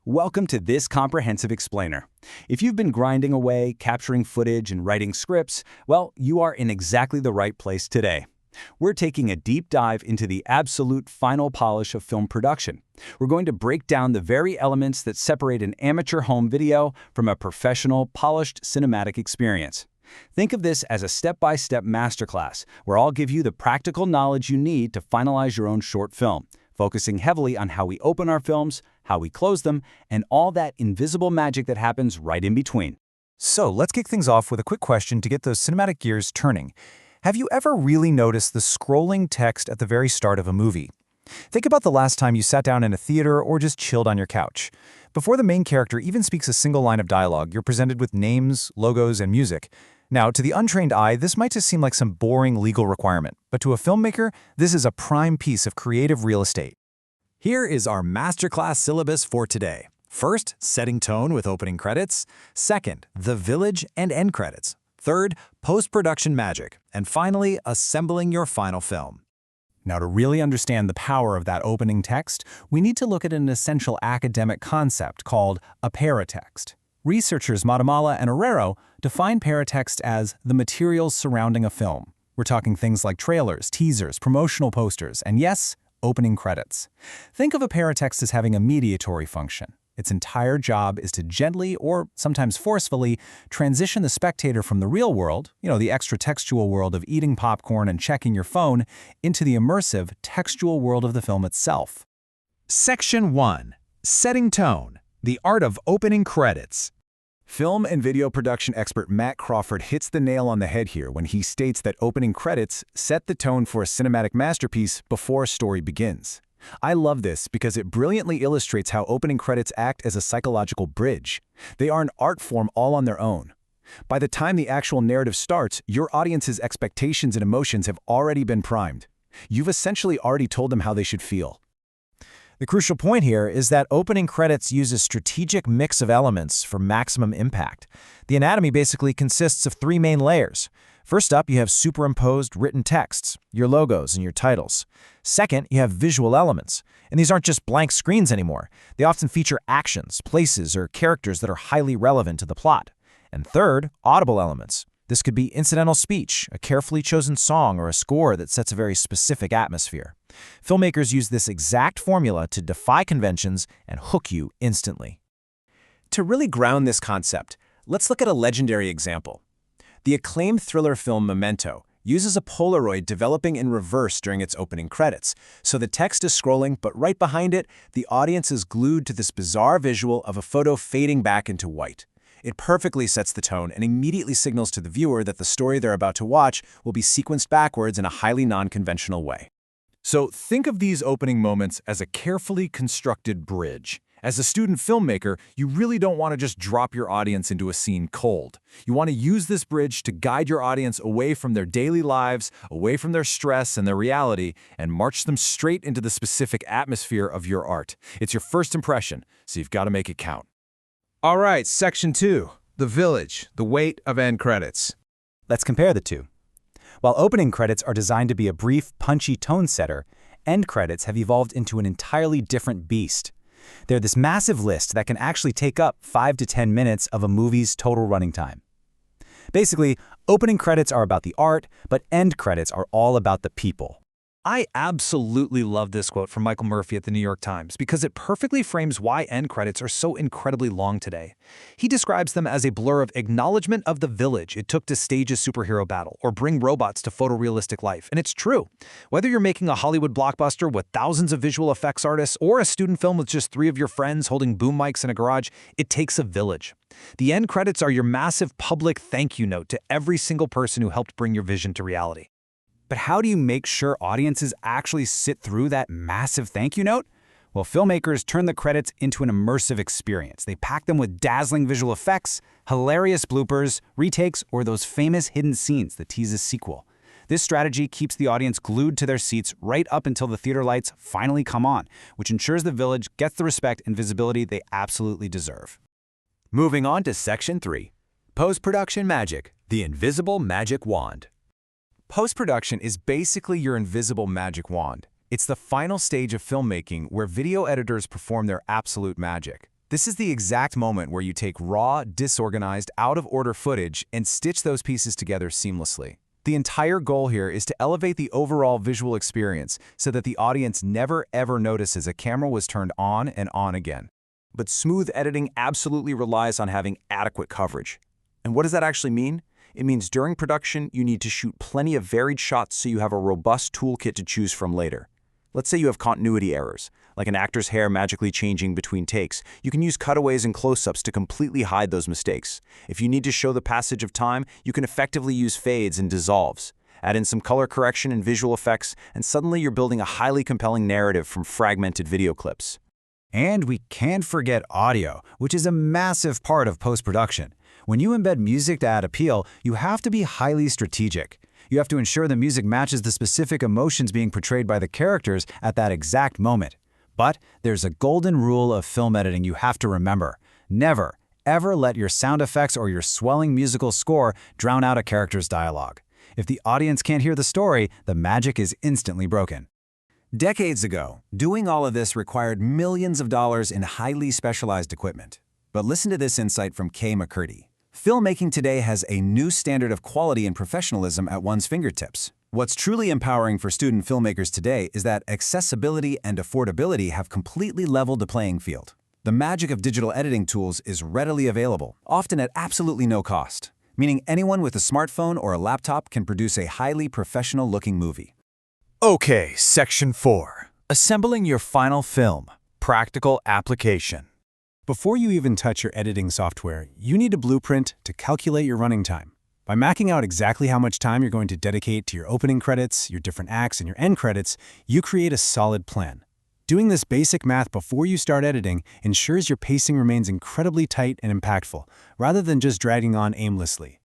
Welcome to this comprehensive explainer. If you've been grinding away, capturing footage, and writing scripts, well, you are in exactly the right place today. We're taking a deep dive into the absolute final polish of film production. We're going to break down the very elements that separate an amateur home video from a professional, polished cinematic experience. Think of this as a step-by-step masterclass, where I'll give you the practical knowledge you need to finalize your own short film, focusing heavily on how we open our films, how we close them, and all that invisible magic that happens right in between. So let's kick things off with a quick question to get those cinematic gears turning. Have you ever really noticed the scrolling text at the very start of a movie? Think about the last time you sat down in a theater or just chilled on your couch. Before the main character even speaks a single line of dialogue, you're presented with names, logos, and music. Now, to the untrained eye, this might just seem like some boring legal requirement, but to a filmmaker, this is a prime piece of creative real estate. Here is our Masterclass syllabus for today. First, setting tone with opening credits. Second, the village and end credits. Third, post-production magic. And finally, assembling your final film. Now, to really understand the power of that opening text, we need to look at an essential academic concept called a paratext. Researchers Matamala and Herrero define paratext as the materials surrounding a film. We're talking things like trailers, teasers, promotional posters, and yes, opening credits. Think of a paratext as having a mediatory function. Its entire job is to gently, or sometimes forcefully, transition the spectator from the real world, the extra-textual world of eating popcorn and checking your phone, into the immersive, textual world of the film itself. Section 1. Setting tone. The art of opening credits. Film and video production expert Matt Crawford hits the nail on the head here when he states that opening credits set the tone for a cinematic masterpiece before a story begins. I love this because it brilliantly illustrates how opening credits act as a psychological bridge. They are an art form all on their own. By the time the actual narrative starts, your audience's expectations and emotions have already been primed. You've essentially already told them how they should feel. The crucial point here is that opening credits use a strategic mix of elements for maximum impact. The anatomy basically consists of three main layers. First up, you have superimposed written texts, your logos and your titles. Second, you have visual elements, and these aren't just blank screens anymore. They often feature actions, places, or characters that are highly relevant to the plot. And third, audible elements. This could be incidental speech, a carefully chosen song, or a score that sets a very specific atmosphere. Filmmakers use this exact formula to defy conventions and hook you instantly. To really ground this concept, let's look at a legendary example. The acclaimed thriller film Memento uses a Polaroid developing in reverse during its opening credits, so the text is scrolling, but right behind it, the audience is glued to this bizarre visual of a photo fading back into white. It perfectly sets the tone and immediately signals to the viewer that the story they're about to watch will be sequenced backwards in a highly non-conventional way. So think of these opening moments as a carefully constructed bridge. As a student filmmaker, you really don't want to just drop your audience into a scene cold. You want to use this bridge to guide your audience away from their daily lives, away from their stress and their reality, and march them straight into the specific atmosphere of your art. It's your first impression, so you've got to make it count. All right, Section 2, the village, the weight of end credits. Let's compare the two. While opening credits are designed to be a brief, punchy tone setter, end credits have evolved into an entirely different beast. They're this massive list that can actually take up 5 to 10 minutes of a movie's total running time. Basically, opening credits are about the art, but end credits are all about the people. I absolutely love this quote from Michael Murphy at the New York Times because it perfectly frames why end credits are so incredibly long today. He describes them as a blur of acknowledgement of the village it took to stage a superhero battle or bring robots to photorealistic life. And it's true. Whether you're making a Hollywood blockbuster with thousands of visual effects artists or a student film with just 3 of your friends holding boom mics in a garage, it takes a village. The end credits are your massive public thank you note to every single person who helped bring your vision to reality. But how do you make sure audiences actually sit through that massive thank you note? Well, filmmakers turn the credits into an immersive experience. They pack them with dazzling visual effects, hilarious bloopers, retakes, or those famous hidden scenes that tease a sequel. This strategy keeps the audience glued to their seats right up until the theater lights finally come on, which ensures the village gets the respect and visibility they absolutely deserve. Moving on to Section 3, post-production magic, the invisible magic wand. Post-production is basically your invisible magic wand. It's the final stage of filmmaking where video editors perform their absolute magic. This is the exact moment where you take raw, disorganized, out-of-order footage and stitch those pieces together seamlessly. The entire goal here is to elevate the overall visual experience so that the audience never ever notices a camera was turned on and on again. But smooth editing absolutely relies on having adequate coverage. And what does that actually mean? It means during production, you need to shoot plenty of varied shots so you have a robust toolkit to choose from later. Let's say you have continuity errors, like an actor's hair magically changing between takes. You can use cutaways and close-ups to completely hide those mistakes. If you need to show the passage of time, you can effectively use fades and dissolves. Add in some color correction and visual effects, and suddenly you're building a highly compelling narrative from fragmented video clips. And we can't forget audio, which is a massive part of post-production. When you embed music to add appeal, you have to be highly strategic. You have to ensure the music matches the specific emotions being portrayed by the characters at that exact moment. But there's a golden rule of film editing you have to remember. Never, ever let your sound effects or your swelling musical score drown out a character's dialogue. If the audience can't hear the story, the magic is instantly broken. Decades ago, doing all of this required millions of dollars in highly specialized equipment. But listen to this insight from Kay McCurdy. Filmmaking today has a new standard of quality and professionalism at one's fingertips. What's truly empowering for student filmmakers today is that accessibility and affordability have completely leveled the playing field. The magic of digital editing tools is readily available, often at absolutely no cost, meaning anyone with a smartphone or a laptop can produce a highly professional-looking movie. Okay, Section 4. Assembling your final film. Practical application. Before you even touch your editing software, you need a blueprint to calculate your running time. By mapping out exactly how much time you're going to dedicate to your opening credits, your different acts, and your end credits, you create a solid plan. Doing this basic math before you start editing ensures your pacing remains incredibly tight and impactful, rather than just dragging on aimlessly.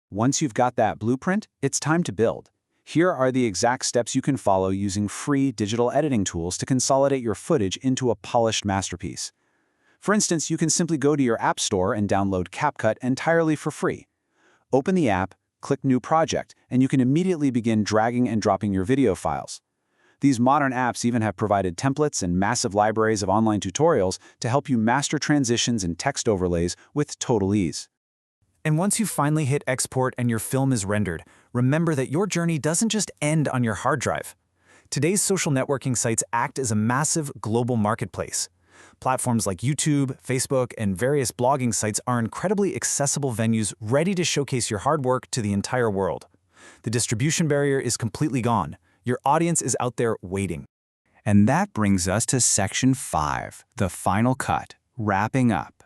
Once you've got that blueprint, it's time to build. Here are the exact steps you can follow using free digital editing tools to consolidate your footage into a polished masterpiece. For instance, you can simply go to your app store and download CapCut entirely for free. Open the app, click New Project, and you can immediately begin dragging and dropping your video files. These modern apps even have provided templates and massive libraries of online tutorials to help you master transitions and text overlays with total ease. And once you finally hit export and your film is rendered, remember that your journey doesn't just end on your hard drive. Today's social networking sites act as a massive global marketplace. Platforms like YouTube, Facebook, and various blogging sites are incredibly accessible venues ready to showcase your hard work to the entire world. The distribution barrier is completely gone. Your audience is out there waiting. And that brings us to Section 5, the final cut, wrapping up.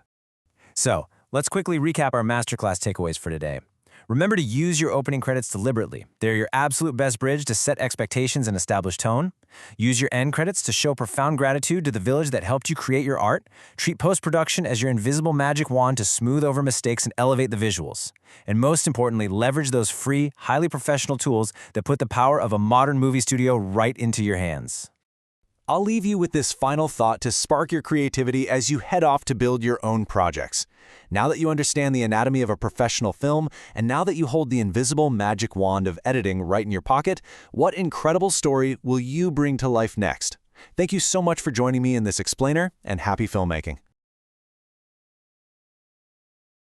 So, let's quickly recap our Masterclass takeaways for today. Remember to use your opening credits deliberately. They're your absolute best bridge to set expectations and establish tone. Use your end credits to show profound gratitude to the village that helped you create your art. Treat post-production as your invisible magic wand to smooth over mistakes and elevate the visuals. And most importantly, leverage those free, highly professional tools that put the power of a modern movie studio right into your hands. I'll leave you with this final thought to spark your creativity as you head off to build your own projects. Now that you understand the anatomy of a professional film, and now that you hold the invisible magic wand of editing right in your pocket, what incredible story will you bring to life next? Thank you so much for joining me in this explainer, and happy filmmaking.